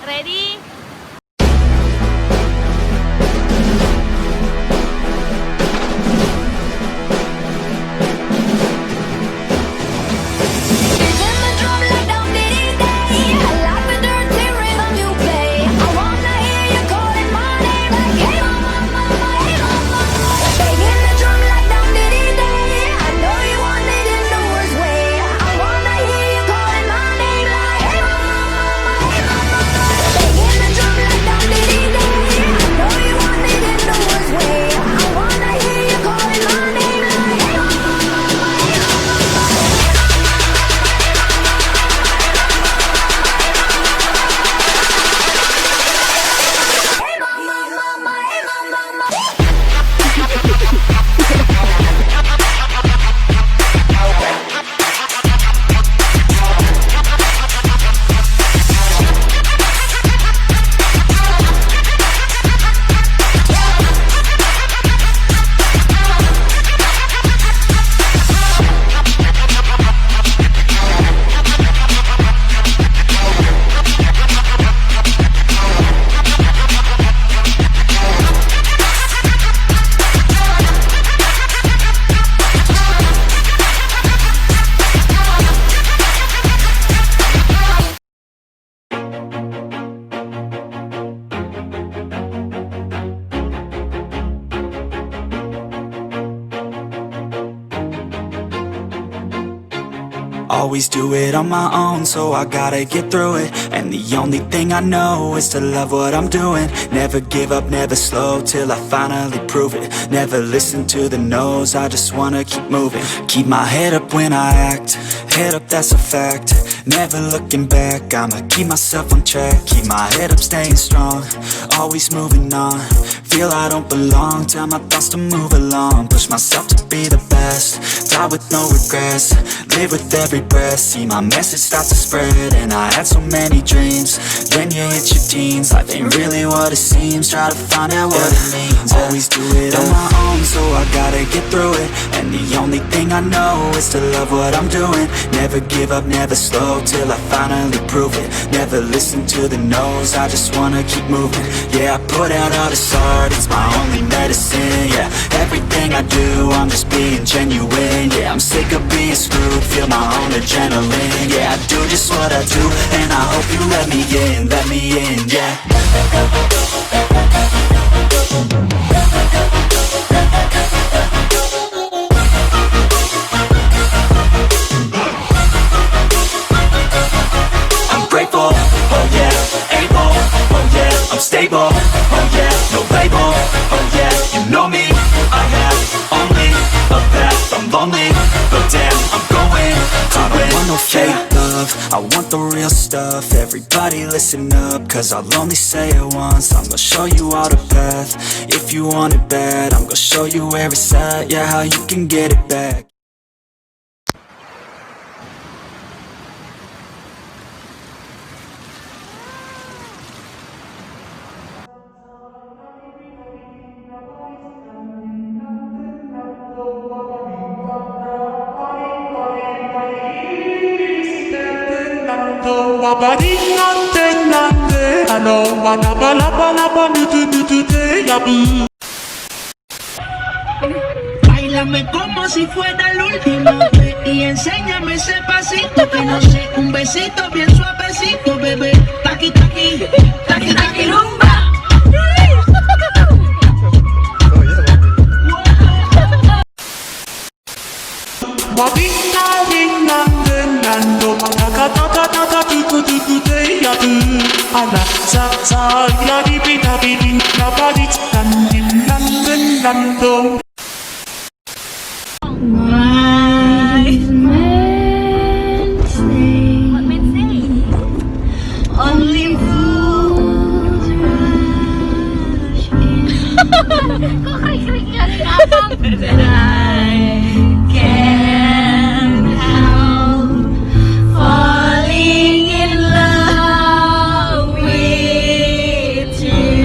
Ready? Always do it on my own, so I gotta get through it. And the only thing I know is to love what I'm doing. Never give up, never slow, till I finally prove it. Never listen to the no's, I just wanna keep moving. Keep my head up when I act, head up, that's a fact. Never looking back, I'ma keep myself on track. Keep my head up, staying strong, always moving on. Feel I don't belong, tell my thoughts to move along. Push myself to be the best, die with no regrets. Live with every breath, see my message start to spread. And I had so many dreams, then you hit your teens. Life ain't really what it seems, try to find out what it means. Always do it on my own, so I gotta get through it. And the only thing I know is to love what I'm doing. Never give up, never slow, till I finally prove it. Never listen to the no's, I just wanna keep moving. Yeah, I put out all this art, it's my only medicine. Yeah, everything I do, I'm just being genuine. Yeah, I'm sick of being screwed, feel my own adrenaline. Yeah, I do just what I do, and I hope you let me in, yeah. I'm grateful, oh yeah, able, oh yeah, I'm stable, oh yeah, no label, oh yeah, you know me, I have only a path, I'm lonely, but damn, I'm going to win. I don't want no fake love, I want the real stuff. Everybody listen up, cause I'll only say it once. I'm gonna show you all the path, if you want it bad. I'm gonna show you where it's at, yeah, how you can get it back. Báilame como si fuera la última vez y enséñame ese pasito que no sé, un besito bien suavecito, bebé. Taqui taqui, taqui taqui rumba. Only fools rush in. That I can't help falling in love with you.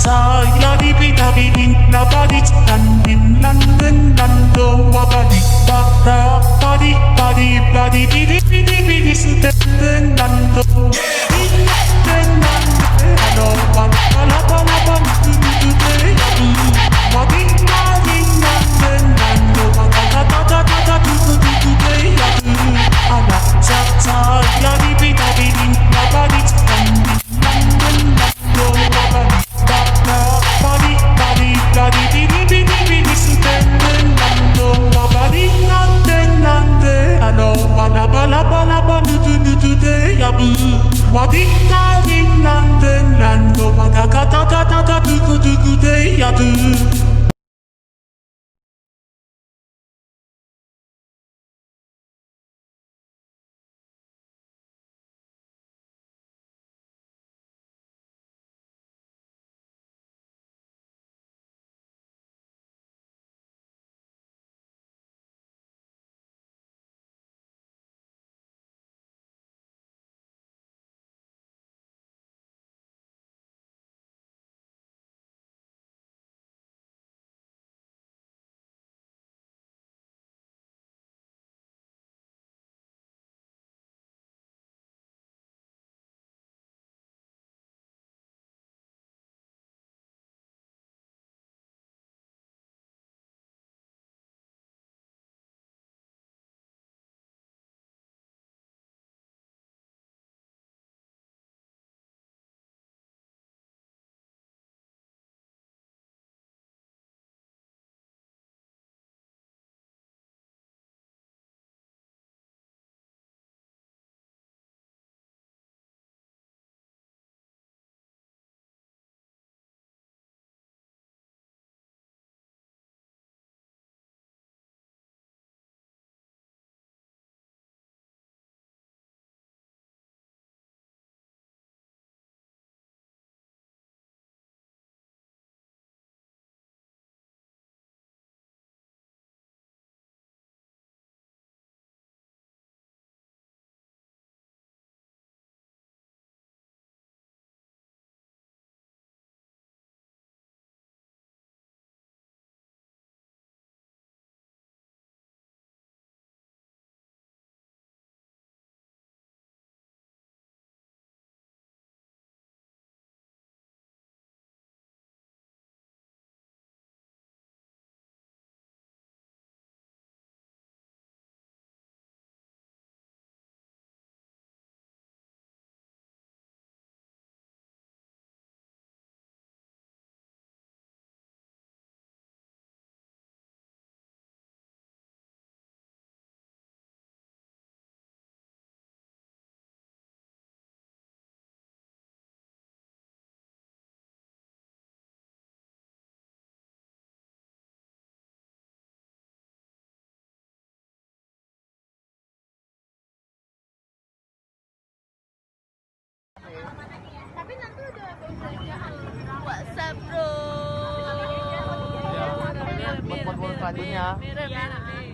saya di pita bidin nabadi standin landen lando wabadi bara badi badi badi bidi bidi bidi suten lando den lando ano wala wala wala wadi badi landen lando wala ta ta ta ta ana saya di pita bidin nabadi standin landen lando wabadi body, body, body, bidi, bidi, bidi, sutenden, lando, body, nande, nande, ano, bala, bala, bala, bala, du, de, yabu, body, body, nande, lando, bada, kata, kata, kata, du, de, yadu. WhatsApp bro. Buat selanjutnya.